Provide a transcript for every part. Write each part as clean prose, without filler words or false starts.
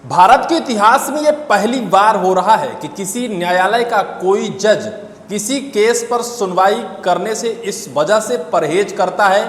भारत के इतिहास में यह पहली बार हो रहा है कि किसी न्यायालय का कोई जज किसी केस पर सुनवाई करने से इस वजह से परहेज करता है,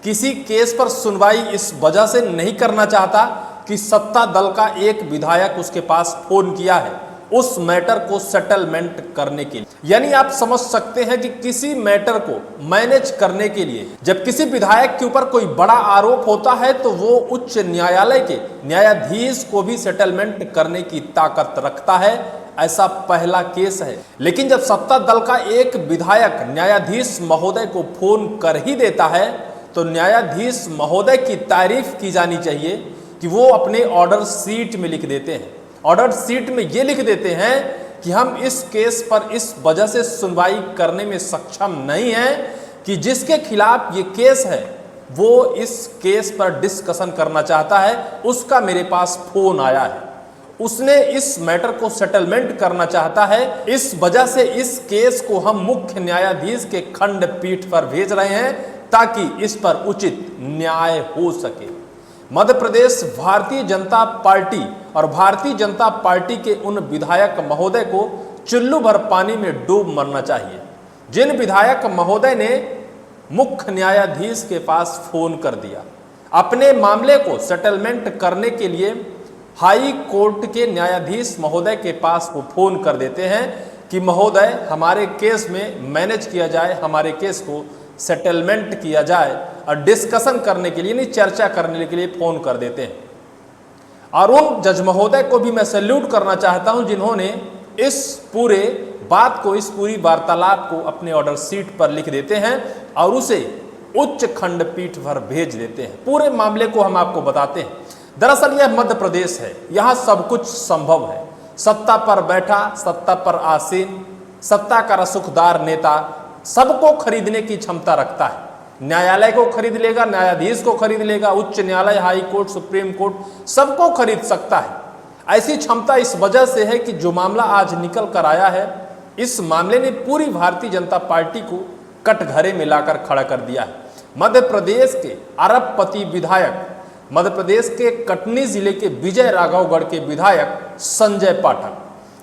किसी केस पर सुनवाई इस वजह से नहीं करना चाहता कि सत्ता दल का एक विधायक उसके पास फोन किया है उस मैटर को सेटलमेंट करने के लिए। यानी आप समझ सकते हैं कि किसी मैटर को मैनेज करने के लिए जब किसी विधायक के ऊपर कोई बड़ा आरोप होता है तो वो उच्च न्यायालय के न्यायाधीश को भी सेटलमेंट करने की ताकत रखता है। ऐसा पहला केस है। लेकिन जब सत्ता दल का एक विधायक न्यायाधीश महोदय को फोन कर ही देता है तो न्यायाधीश महोदय की तारीफ की जानी चाहिए कि वो अपने ऑर्डर शीट में लिख देते हैं। ऑर्डर शीट में ये लिख देते हैं कि हम इस केस पर इस वजह से सुनवाई करने में सक्षम नहीं हैं कि जिसके खिलाफ ये केस है वो इस केस पर डिस्कशन करना चाहता है, उसका मेरे पास फोन आया है, उसने इस मैटर को सेटलमेंट करना चाहता है, इस वजह से इस केस को हम मुख्य न्यायाधीश के खंडपीठ पर भेज रहे हैं ताकि इस पर उचित न्याय हो सके। मध्य प्रदेश भारतीय जनता पार्टी और भारतीय जनता पार्टी के उन विधायक महोदय को चुल्लू भर पानी में डूब मरना चाहिए जिन विधायक महोदय ने मुख्य न्यायाधीश के पास फोन कर दिया। अपने मामले को सेटलमेंट करने के लिए हाई कोर्ट के न्यायाधीश महोदय के पास वो फोन कर देते हैं कि महोदय हमारे केस में मैनेज किया जाए, हमारे केस को सेटलमेंट किया जाए, और डिस्कशन करने के लिए नहीं चर्चा करने के लिए फोन कर देते हैं। और उन जज महोदय को भी मैं सैल्यूट करना चाहता हूं जिन्होंने इस पूरे बात को, इस पूरी वार्तालाप को अपने ऑर्डर शीट पर लिख देते हैं और उसे उच्च खंडपीठ पर भेज देते हैं। पूरे मामले को हम आपको बताते हैं। दरअसल यह मध्य प्रदेश है, यहां सब कुछ संभव है। सत्ता पर बैठा, सत्ता पर आसीन, सत्ता का रसूखदार नेता सबको खरीदने की क्षमता रखता है। न्यायालय को खरीद लेगा, न्यायाधीश को खरीद लेगा, उच्च न्यायालय, हाई कोर्ट, सुप्रीम कोर्ट सबको खरीद सकता है। ऐसी क्षमता इस वजह से है कि जो मामला आज निकल कर आया है, इस मामले ने पूरी भारतीय जनता पार्टी को कटघरे में लाकर खड़ा कर दिया है। मध्य प्रदेश के अरबपति विधायक, मध्य प्रदेश के कटनी जिले के विजय राघवगढ़ के विधायक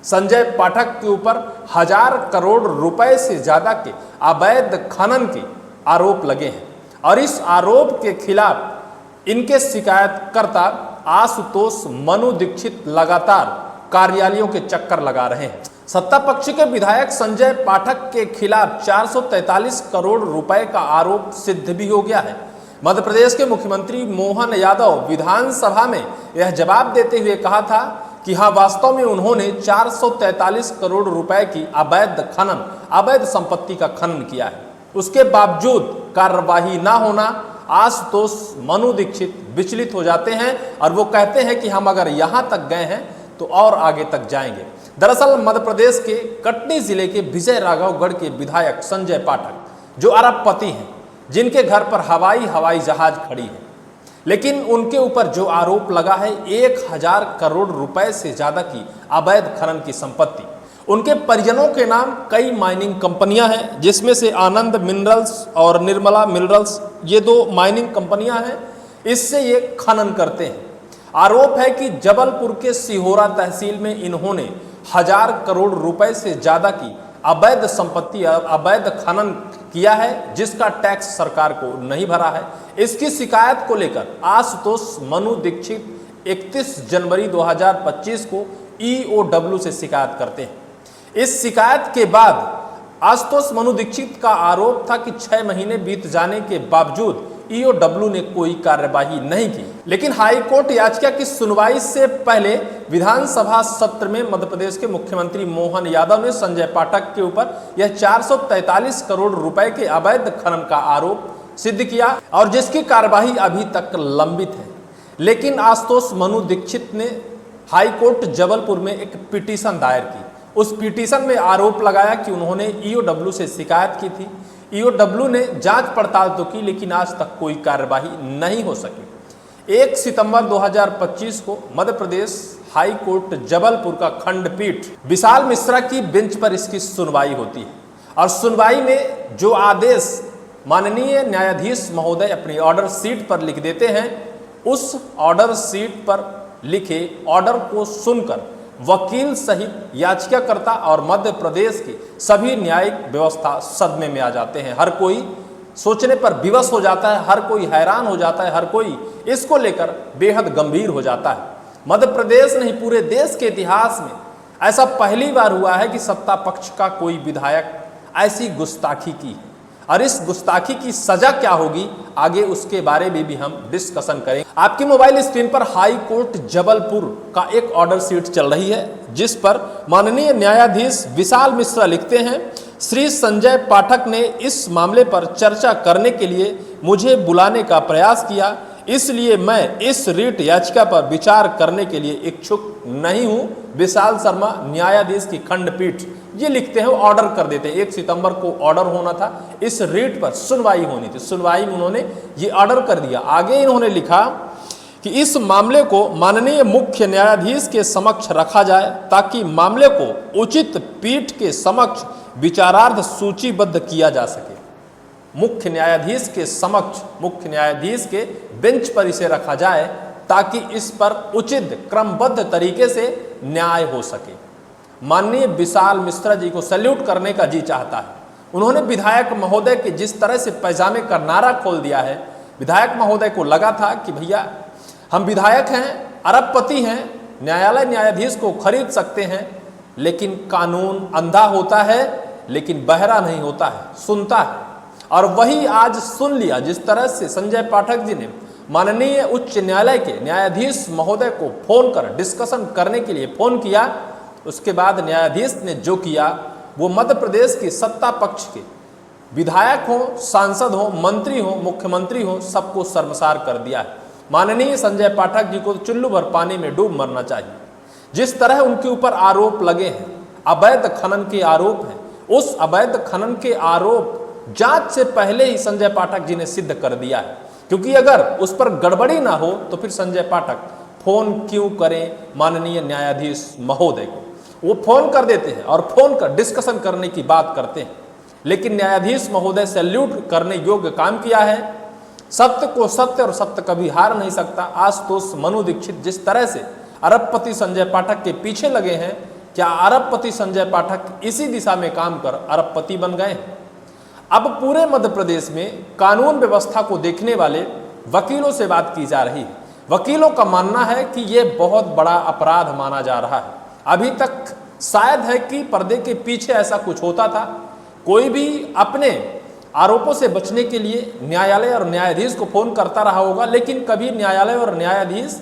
संजय पाठक के ऊपर 1000 करोड़ रुपए से ज्यादा के अवैध खनन के आरोप लगे हैं और इस आरोप के खिलाफ इनके शिकायतकर्ता आशुतोष मनु दीक्षित लगातार कार्यालयों के चक्कर लगा रहे हैं। सत्ता पक्ष के विधायक संजय पाठक के खिलाफ 443 करोड़ रुपए का आरोप सिद्ध भी हो गया है। मध्य प्रदेश के मुख्यमंत्री मोहन यादव विधानसभा में यह जवाब देते हुए कहा था कि हाँ, वास्तव में उन्होंने 443 करोड़ रुपए की अवैध संपत्ति का खनन किया है। उसके बावजूद कार्रवाई ना होना, आशुतोष मनु दीक्षित विचलित हो जाते हैं और वो कहते हैं कि हम अगर यहां तक गए हैं तो और आगे तक जाएंगे। दरअसल मध्य प्रदेश के कटनी जिले के विजय राघवगढ़ के विधायक संजय पाठक जो अरबपति हैं, जिनके घर पर हवाई जहाज खड़ी है, लेकिन उनके ऊपर जो आरोप लगा है 1000 करोड़ रुपए से ज्यादा की अवैध खनन की संपत्ति। उनके परिजनों के नाम कई माइनिंग कंपनियां हैं, जिसमें से आनंद मिनरल्स और निर्मला मिनरल्स, ये 2 माइनिंग कंपनियां हैं। इससे ये खनन करते हैं। आरोप है कि जबलपुर के सिहोरा तहसील में इन्होंने 1000 करोड़ रुपए से ज्यादा की अवैध संपत्ति, अवैध खनन किया है, जिसका टैक्स सरकार को नहीं भरा है। इसकी शिकायत को लेकर आशुतोष मनु दीक्षित 31 जनवरी 2025 को EOW से शिकायत करते हैं। इस शिकायत के बाद आशुतोष मनु दीक्षित का आरोप था कि 6 महीने बीत जाने के बावजूद EOW ने कोई कार्यवाही नहीं की। लेकिन हाईकोर्ट याचिका की सुनवाई से पहले विधानसभा सत्र में मध्य प्रदेश के मुख्यमंत्री मोहन यादव ने संजय पाठक के ऊपर यह 443 करोड़ रुपए के अवैध खनन का आरोप सिद्ध किया और जिसकी कार्यवाही अभी तक लंबित है। लेकिन आशुतोष मनु दीक्षित ने हाईकोर्ट जबलपुर में एक पिटीशन दायर की। उस पिटीशन में आरोप लगाया कि उन्होंने EOW से शिकायत की थी। EOW ने जांच पड़ताल तो की, लेकिन आज तक कोई कार्यवाही नहीं हो सकी। 1 सितंबर 2025 को मध्य प्रदेश हाई कोर्ट जबलपुर का खंडपीठ विशाल मिश्रा की बेंच पर इसकी सुनवाई होती है और सुनवाई में जो आदेश माननीय न्यायाधीश महोदय अपनी ऑर्डर शीट पर लिख देते हैं, उस ऑर्डर शीट पर लिखे ऑर्डर को सुनकर वकील सहित याचिकाकर्ता और मध्य प्रदेश की सभी न्यायिक व्यवस्था सदमे में आ जाते हैं। हर कोई सोचने पर विवश हो जाता है, हर कोई हैरान हो जाता है, हर कोई इसको लेकर बेहद गंभीर हो जाता है। मध्य प्रदेश नहीं, पूरे देश के इतिहास में ऐसा पहली बार हुआ है कि सत्ता पक्ष का कोई विधायक ऐसी गुस्ताखी की है, और इस गुस्ताखी की सजा क्या होगी आगे उसके बारे में भी हम डिस्कशन करेंगे। आपकी मोबाइल स्क्रीन पर हाई कोर्ट जबलपुर का एक ऑर्डर शीट चल रही है, जिस पर माननीय न्यायाधीश विशाल मिश्रा लिखते हैं, श्री संजय पाठक ने इस मामले पर चर्चा करने के लिए मुझे बुलाने का प्रयास किया, इसलिए मैं इस रिट याचिका पर विचार करने के लिए इच्छुक नहीं हूं। विशाल शर्मा न्यायाधीश की खंडपीठ ये लिखते हैं, ऑर्डर कर देते हैं। 1 सितंबर को ऑर्डर होना था, इस रिट पर सुनवाई होनी थी, सुनवाई में उन्होंने ये ऑर्डर कर दिया। आगे इन्होंने लिखा कि इस मामले को माननीय मुख्य न्यायाधीश के समक्ष रखा जाए ताकि मामले को उचित पीठ के समक्ष विचारार्थ सूचीबद्ध किया जा सके। मुख्य न्यायाधीश के समक्ष, मुख्य न्यायाधीश के बेंच पर इसे रखा जाए ताकि इस पर उचित क्रमबद्ध तरीके से न्याय हो सके। माननीय विशाल मिश्रा जी को सैल्यूट करने का जी चाहता है। उन्होंने विधायक महोदय के जिस तरह से पैजामे का नारा खोल दिया है, विधायक महोदय को लगा था कि भैया हम विधायक हैं, अरबपति हैं, न्यायालय न्यायाधीश को खरीद सकते हैं, लेकिन कानून अंधा होता है लेकिन बहरा नहीं होता है, सुनता है। और वही आज सुन लिया, जिस तरह से संजय पाठक जी ने माननीय उच्च न्यायालय के न्यायाधीश महोदय को फोन कर डिस्कशन करने के लिए फोन किया, उसके बाद न्यायाधीश ने जो किया वो मध्य प्रदेश की सत्ता पक्ष के विधायक हो, सांसद हो, मंत्री हो, मुख्यमंत्री हो, सबको शर्मसार कर दिया है। माननीय संजय पाठक जी को चुल्लू भर पानी में डूब मरना चाहिए। जिस तरह उनके ऊपर आरोप लगे हैं, अवैध खनन के आरोप हैं, उस अवैध खनन के आरोप जांच से पहले ही संजय पाठक जी ने सिद्ध कर दिया है, क्योंकि अगर उस पर गड़बड़ी ना हो तो फिर संजय पाठक फोन क्यों करें माननीय न्यायाधीश महोदय को। वो फोन कर देते हैं और फोन कर डिस्कशन करने की बात करते हैं, लेकिन न्यायाधीश महोदय सैल्यूट करने योग्य काम किया है। सत्य को सत्य और सत्य कभी हार नहीं सकता। आशुतोष मनु दीक्षित जिस तरह से अरबपति संजय पाठक के पीछे लगे हैं, क्या अरबपति संजय पाठक इसी दिशा में काम कर अरबपति बन गए हैं? अब पूरे मध्य प्रदेश में कानून व्यवस्था को देखने वाले वकीलों से बात की जा रही है। वकीलों का मानना है कि यह बहुत बड़ा अपराध माना जा रहा है। अभी तक शायद है कि पर्दे के पीछे ऐसा कुछ होता था, कोई भी अपने आरोपों से बचने के लिए न्यायालय और न्यायाधीश को फोन करता रहा होगा, लेकिन कभी न्यायालय और न्यायाधीश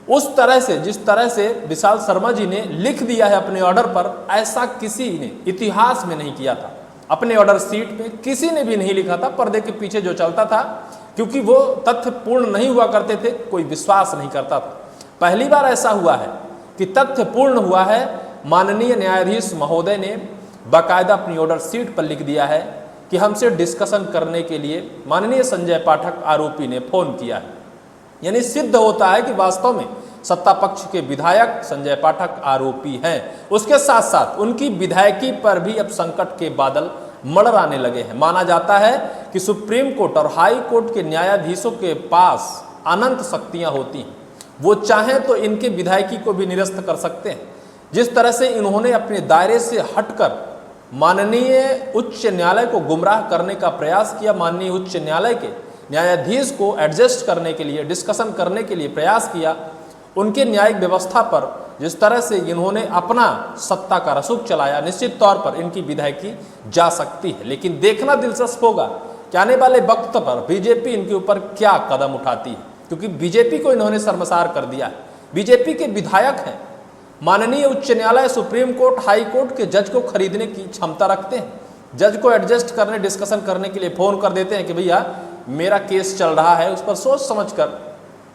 उस तरह से, जिस तरह से विशाल शर्मा जी ने लिख दिया है अपने ऑर्डर पर, ऐसा किसी ने इतिहास में नहीं किया था। अपने ऑर्डर शीट पे किसी ने भी नहीं लिखा था। पर्दे के पीछे जो चलता था, क्योंकि वो तथ्य पूर्ण नहीं हुआ करते थे, कोई विश्वास नहीं करता था। पहली बार ऐसा हुआ है कि तथ्य पूर्ण हुआ है। माननीय न्यायाधीश महोदय ने बाकायदा अपनी ऑर्डर शीट पर लिख दिया है कि हमसे डिस्कशन करने के लिए माननीय संजय पाठक आरोपी ने फोन किया है। यानी सिद्ध होता है कि वास्तव में सत्ता पक्ष के विधायक संजय पाठक आरोपी हैं। उसके साथ साथ उनकी विधायकी पर भी अब संकट के बादल मंडराने लगे हैं। माना जाता है कि सुप्रीम कोर्ट और हाई कोर्ट के न्यायाधीशों के पास अनंत शक्तियां होती हैं। वो चाहें तो इनके विधायकी को भी निरस्त कर सकते हैं। जिस तरह से इन्होंने अपने दायरे से हटकर माननीय उच्च न्यायालय को गुमराह करने का प्रयास किया, माननीय उच्च न्यायालय के न्यायाधीश को एडजस्ट करने के लिए, डिस्कशन करने के लिए प्रयास किया, उनके न्यायिक व्यवस्था पर जिस तरह से इन्होंने अपना सत्ता का रसूख चलाया, निश्चित तौर पर इनकी विधायकी जा सकती है। लेकिन देखना दिलचस्प होगा कि आने वाले वक्त पर बीजेपी इनके ऊपर क्या कदम उठाती है, क्योंकि बीजेपी को इन्होंने शर्मसार कर दिया है। बीजेपी के विधायक हैं, माननीय उच्च न्यायालय, सुप्रीम कोर्ट, हाई कोर्ट के जज को खरीदने की क्षमता रखते हैं। जज को एडजस्ट करने, डिस्कशन करने के लिए फ़ोन कर देते हैं कि भैया मेरा केस चल रहा है, उस पर सोच समझ कर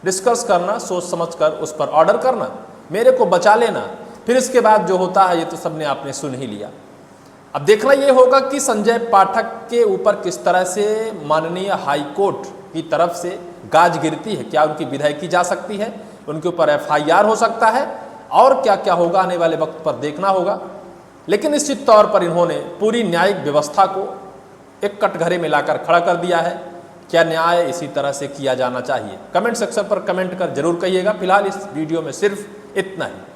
डिस्कस करना, सोच समझ कर उस पर ऑर्डर करना, मेरे को बचा लेना। फिर इसके बाद जो होता है ये तो सबने आपने सुन ही लिया। अब देखना ये होगा कि संजय पाठक के ऊपर किस तरह से माननीय हाई कोर्ट की तरफ से गाज गिरती है। क्या उनकी विधायकी जा सकती है, उनके ऊपर FIR हो सकता है, और क्या क्या होगा आने वाले वक्त पर देखना होगा। लेकिन निश्चित तौर पर इन्होंने पूरी न्यायिक व्यवस्था को एक कटघरे में लाकर खड़ा कर दिया है। क्या न्याय इसी तरह से किया जाना चाहिए? कमेंट सेक्शन पर कमेंट कर जरूर कहिएगा। फिलहाल इस वीडियो में सिर्फ इतना ही।